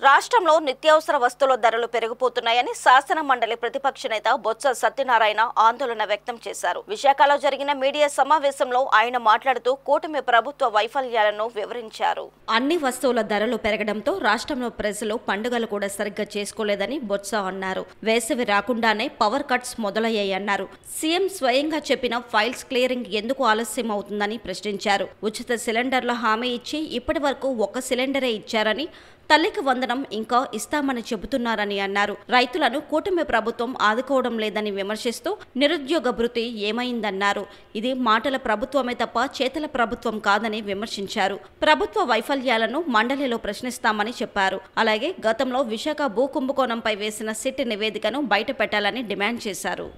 రాష్ట్రంలో నిత్యావసర వస్తువుల ధరలు పెరిగిపోతున్నాయని శాసన మండలి ప్రతిపక్ష నేత బొత్స సత్యనారాయణ ఆందోళన వ్యక్తం చేశారు. విశాఖలో జరిగిన మీడియా సమావేశంలో ఆయన మాట్లాడుతూ కూటమి ప్రభుత్వ వైఫల్యాలను వివరించారు. అన్ని వస్తువుల ధరలు పెరగడంతో రాష్ట్రంలో ప్రజలు పండుగలు కూడా సరిగ్గా చేసుకోలేదని బొత్స అన్నారు. వేసవి రాకుండానే పవర్ కట్స్ మొదలయ్యాయన్నారు. సీఎం స్వయంగా చెప్పిన ఫైల్స్ క్లియరింగ్ ఎందుకు ఆలస్యం అవుతుందని ప్రశ్నించారు. ఉచిత సిలిండర్ల హామీ ఇచ్చి ఇప్పటి వరకు ఒక్క సిలిండరే ఇచ్చారని, తల్లికి వందనం ఇంకా ఇస్తామని చెబుతున్నారని అన్నారు. రైతులను కూటమి ప్రభుత్వం ఆదుకోవడం లేదని విమర్శిస్తూ నిరుద్యోగ భృతి ఏమైందన్నారు. ఇది మాటల ప్రభుత్వమే తప్ప చేతల ప్రభుత్వం కాదని విమర్శించారు. ప్రభుత్వ వైఫల్యాలను మండలిలో ప్రశ్నిస్తామని చెప్పారు. అలాగే గతంలో విశాఖ భూ కుంభకోణంపై వేసిన సిట్ నివేదికను బయట పెట్టాలని డిమాండ్ చేశారు.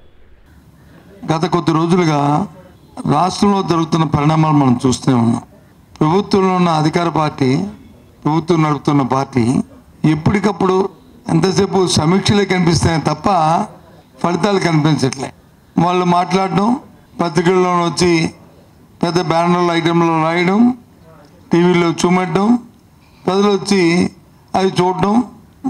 గత కొద్ది రోజులుగా రాష్ట్రంలో జరుగుతున్న పరిణామాలు మనం చూస్తూనే ఉన్నాం. ప్రభుత్వంలో ఉన్న అధికార పార్టీ, ప్రభుత్వం నడుపుతున్న పార్టీ ఎప్పటికప్పుడు ఎంతసేపు సమీక్షలే కనిపిస్తాయి తప్ప ఫలితాలు కనిపించట్లే. వాళ్ళు మాట్లాడడం, పత్రికల్లో వచ్చి పెద్ద బ్యానర్ల ఐటెంలో రాయడం, టీవీలో చూపెట్టడం, ప్రజలు వచ్చి అవి చూడడం,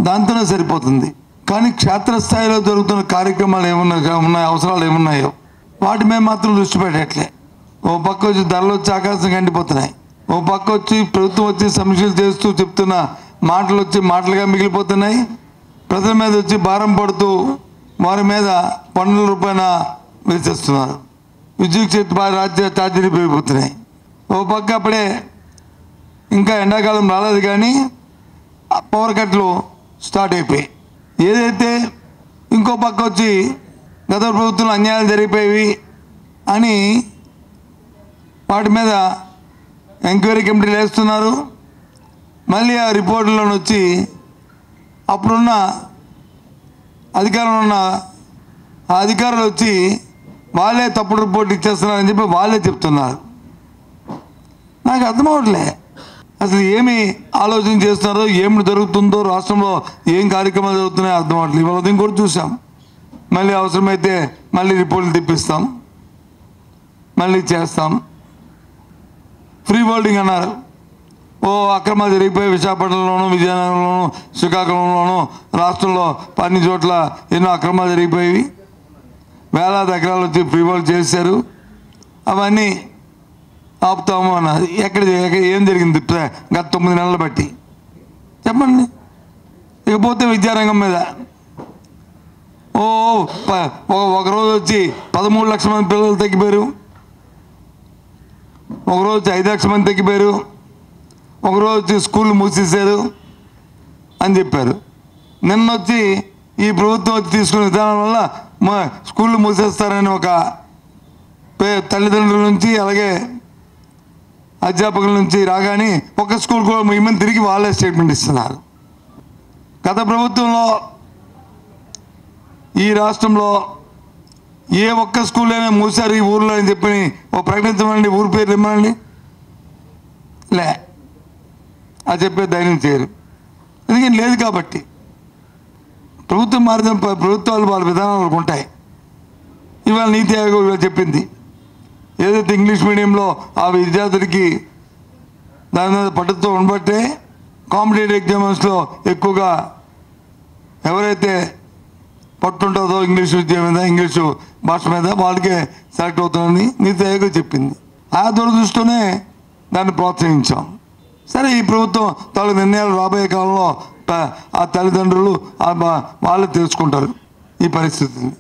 దాంతోనే సరిపోతుంది. కానీ క్షేత్రస్థాయిలో జరుగుతున్న కార్యక్రమాలు ఏమున్నాయి, అవసరాలు ఏమున్నాయో వాటి మీద మాత్రం దృష్టి పెట్టట్లే. ఓ పక్క వచ్చి ధరలు వచ్చి ఆకాశం కండిపోతున్నాయి, ఓ పక్క వచ్చి ప్రభుత్వం వచ్చి సమీక్షలు చేస్తూ చెప్తున్న మాటలు వచ్చి మాటలుగా మిగిలిపోతున్నాయి. ప్రజల మీద వచ్చి భారం పడుతూ వారి మీద పన్నుల రూపాయన వేసేస్తున్నారు. విద్యుత్ రాజ్య ఛార్జీలు పెరిగిపోతున్నాయి. ఓ పక్క అప్పుడే ఇంకా ఎండాకాలం రాలేదు కానీ పవర్ కట్లు స్టార్ట్ అయిపోయాయి. ఏదైతే ఇంకో పక్క వచ్చి గత ప్రభుత్వంలో అన్యాయాలు జరిగిపోయేవి అని వాటి మీద ఎంక్వైరీ కమిటీలు వేస్తున్నారు. మళ్ళీ ఆ రిపోర్టులో వచ్చి అప్పుడున్న అధికారంలో ఉన్న ఆ అధికారులు వచ్చి వాళ్ళే తప్పుడు రిపోర్ట్ ఇచ్చేస్తున్నారని చెప్పి వాళ్ళే చెప్తున్నారు. నాకు అర్థమవట్లే అసలు ఏమి ఆలోచన చేస్తున్నారో, ఏమి జరుగుతుందో, రాష్ట్రంలో ఏం కార్యక్రమాలు జరుగుతున్నాయో అర్థం అవ్వట్లేదు. ఇవాళ ఉదయం కూడా చూసాం. మళ్ళీ అవసరమైతే మళ్ళీ రిపోర్టులు తెప్పిస్తాం, మళ్ళీ చేస్తాం. ఫ్రీ హోల్డింగ్ అన్నారు. ఓ అక్రమాలు జరిగిపోయి విశాఖపట్నంలోను, విజయనగరంలోను, శ్రీకాకుళంలోను, రాష్ట్రంలో అన్ని చోట్ల ఎన్నో అక్రమాలు జరిగిపోయి వేలాది ఎకరాలు వచ్చి ఫ్రీ హోల్డ్ చేశారు. అవన్నీ ఆపుతాము అన్నది. ఎక్కడ ఏం జరిగింది గత 9 నెలలు బట్టి చెప్పండి. ఇకపోతే విద్యారంగం మీద ఒకరోజు వచ్చి 13 లక్షల మంది పిల్లలు తగ్గిపోయారు, ఒకరోజు వచ్చి 5 లక్షల మంది తగ్గిపోయారు, ఒకరోజు వచ్చి స్కూళ్ళు మూసేశారు అని చెప్పారు. నిన్న వచ్చి ఈ ప్రభుత్వం వచ్చి తీసుకునే విధానం వల్ల స్కూళ్ళు మూసేస్తారని ఒక తల్లిదండ్రుల నుంచి అలాగే అధ్యాపకుల నుంచి రాగానే ఒక స్కూల్ కూడా మేమని తిరిగి వాళ్ళే స్టేట్మెంట్ ఇస్తున్నారు. గత ప్రభుత్వంలో ఈ రాష్ట్రంలో ఏ ఒక్క స్కూల్ అయినా మూసారు ఈ ఊర్లో అని చెప్పి ఓ ప్రకటించమండి, ఊరి పేర్లు ఇమ్మనండి. లే, అది చెప్పే ధైర్యం చేయరు. ఎందుకంటే లేదు కాబట్టి. ప్రభుత్వం మారిన ప్రభుత్వాలు వాళ్ళ విధానాలు ఉంటాయి. ఇవాళ నీతి ఆయోగ్ చెప్పింది, ఏదైతే ఇంగ్లీష్ మీడియంలో ఆ విద్యార్థులకి దాని మీద పట్టుతో ఉండబట్టే కాంపిటేటివ్ ఎగ్జామ్స్లో ఎక్కువగా ఎవరైతే పట్టుంటుందో ఇంగ్లీష్ విద్య మీద, ఇంగ్లీషు భాష మీద వాళ్ళకే సెలెక్ట్ అవుతుందని నీతి ఆయోగ్ చెప్పింది. ఆ దురదృష్టితోనే దాన్ని ప్రోత్సహించాం. సరే, ఈ ప్రభుత్వం తాలూకు నిర్ణయాలు రాబోయే కాలంలో ఆ తల్లిదండ్రులు వాళ్ళే తెలుసుకుంటారు ఈ పరిస్థితిని.